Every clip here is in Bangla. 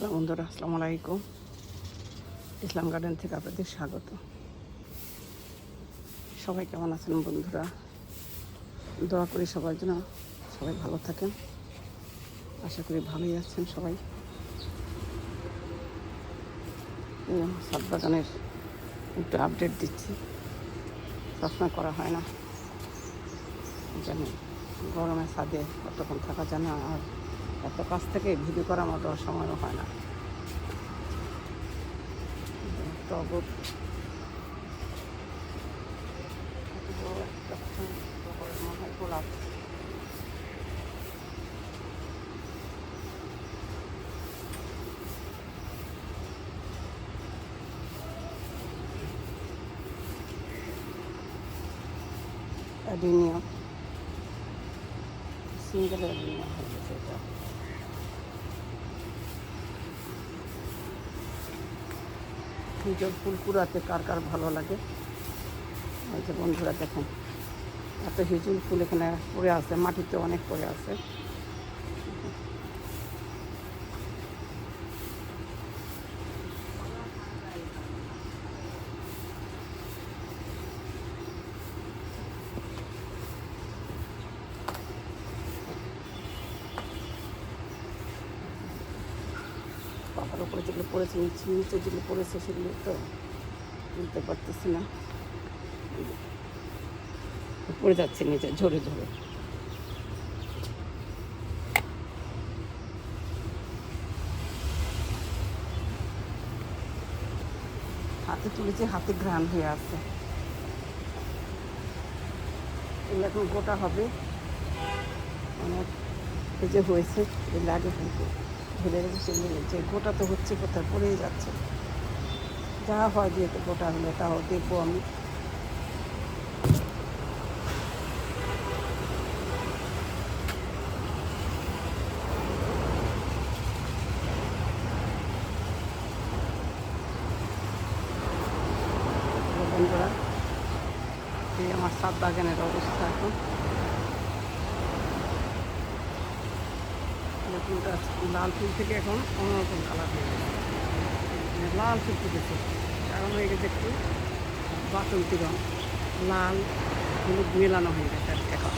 হ্যালো বন্ধুরা, আসসালামু আলাইকুম। ইসলাম গার্ডেন থেকে আপনাদের স্বাগত। সবাই কেমন আছেন বন্ধুরা? দোয়া করি সবার জন্য সবাই ভালো থাকেন। আশা করি ভালোই আছেন সবাই। ছাদ বাগানের একটু আপডেট দিচ্ছি, সবসময় করা হয় না, জানি গরমে ছাদে কতক্ষণ থাকা যায় না, আর এত কাছ থেকে ভিডিও করার মতো সময়ও হয় না। টগর গোলাপ অ্যাডিনিয়াম, সিঙ্গেল অ্যাডিনিয়াম হয়ে গেছে এটা। হিজল ফুল কুড়াতে কার কার ভালো লাগে? এই যে বন্ধুরা দেখেন, এত হিজুল ফুল এখানে পড়ে আছে, মাটিতে অনেক পড়ে আছে। পাতার উপরে যেগুলো পড়েছে, নিচে যেগুলো পড়েছে সেগুলো তো তুলতে পারতেছি না, পড়ে যাচ্ছে নিচে ঝরে ঝরে। হাতে তুলেছি, হাতে ঘ্রাণ হয়ে আছে। এগুলো এখন গোটা হবে, অনেক এই যে হয়েছে, এগুলো আগে কিন্তু ঢেলে রেখেছে, যে গোটা তো হচ্ছে, কোথায় পড়েই যাচ্ছে। যা হয় দিয়ে তো গোটা হলে তাও দেখবো আমি। বন্ধুরা, এই আমার ছাদ বাগানের অবস্থা এখন। ফুলটা লাল ফুল থেকে এখন অন্যরকম কালার হয়ে গেছে, লাল ফুল ফুটেছে, কারণ হয়ে গেছে একটু বাসন্তী রঙ, লাল হলুদ মেলানো হয়ে গেছে আর এখন।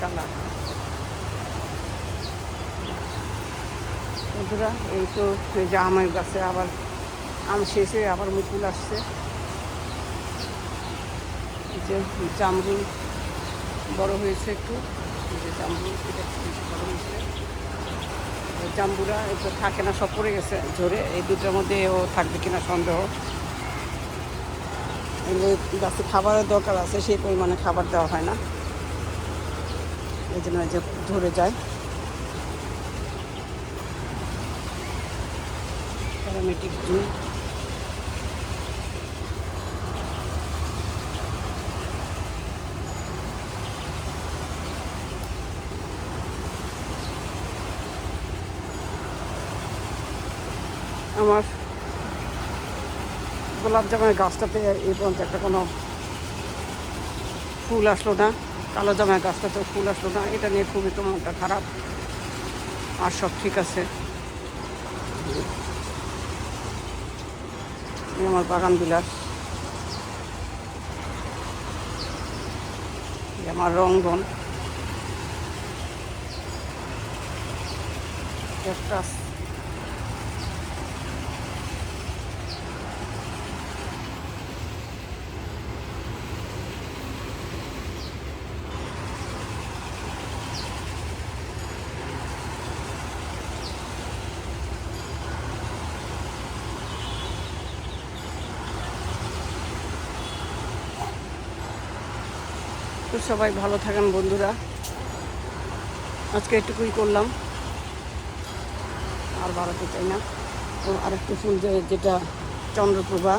কালার বন্ধুরা, এই তো এই যে আমের গাছে আবার আম শেষ হয়ে আবার মুকুল আসছে। এই যে জামরুল বড় হয়েছে একটু, এই যে জামরুল এটা বড় হয়েছে। জাম্বুরা একটু থাকে না, সব পড়ে গেছে ঝরে, এই দুটোর মধ্যে ও থাকবে কিনা সন্দেহ। এগুলো গাছে খাবারের দরকার আছে, সেই পরিমাণে খাবার দেওয়া হয় না, এই জন্য যে ধরে যায়। অ্যারোমেটিক জুই, আমার গোলাপ জামের গাছটাতে এই পর্যন্ত একটা কোনো ফুল আসলো না, কালো জামের গাছটাতেও ফুল আসলো না, এটা নিয়ে খুবই তো মনটা খারাপ। আর সব ঠিক আছে। আমার বাগান বিলাস, আমার রঙ্গন ক্যাকটাস। তো সবাই ভালো থাকেন বন্ধুরা, আজকে এটুকুই করলাম, আর বাড়াতে চাই না। তো আরেকটি ফুল যেটা চন্দ্রপ্রভা,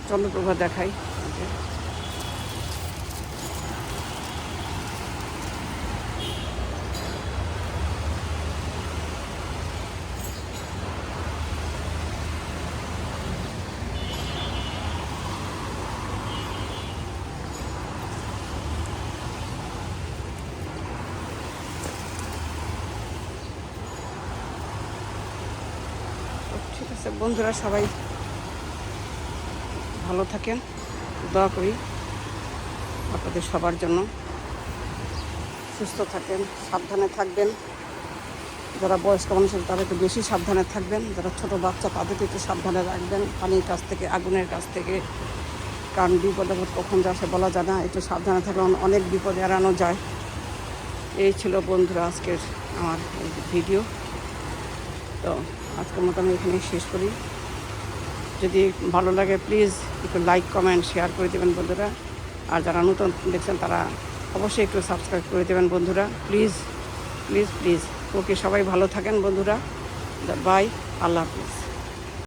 চন্দ্রপ্রভা দেখাই। বন্ধুরা সবাই ভালো থাকেন, দোয়া করি আপনাদের সবার জন্য। সুস্থ থাকেন, সাবধানে থাকবেন। যারা বয়স্ক মানুষ তারা একটু বেশি সাবধানে থাকবেন, যারা ছোট বাচ্চা তাদেরকে একটু সাবধানে রাখবেন পানির কাছ থেকে, আগুনের কাছ থেকে, কারণ বিপদ আপদ কখন যা সে বলা যায় না। একটু সাবধানে থাকলে অনেক বিপদ এড়ানো যায়। এই ছিল বন্ধুরা আজকের আমার ভিডিও। তো আজকের মতো আমি এখানে শেষ করি। যদি ভালো লাগে প্লিজ একটু লাইক কমেন্ট শেয়ার করে দেবেন বন্ধুরা। আর যারা নতুন দেখছেন তারা অবশ্যই একটু সাবস্ক্রাইব করে দেবেন বন্ধুরা, প্লিজ প্লিজ প্লিজ। ওকে, সবাই ভালো থাকেন বন্ধুরা। বাই, আল্লাহ হাফিজ।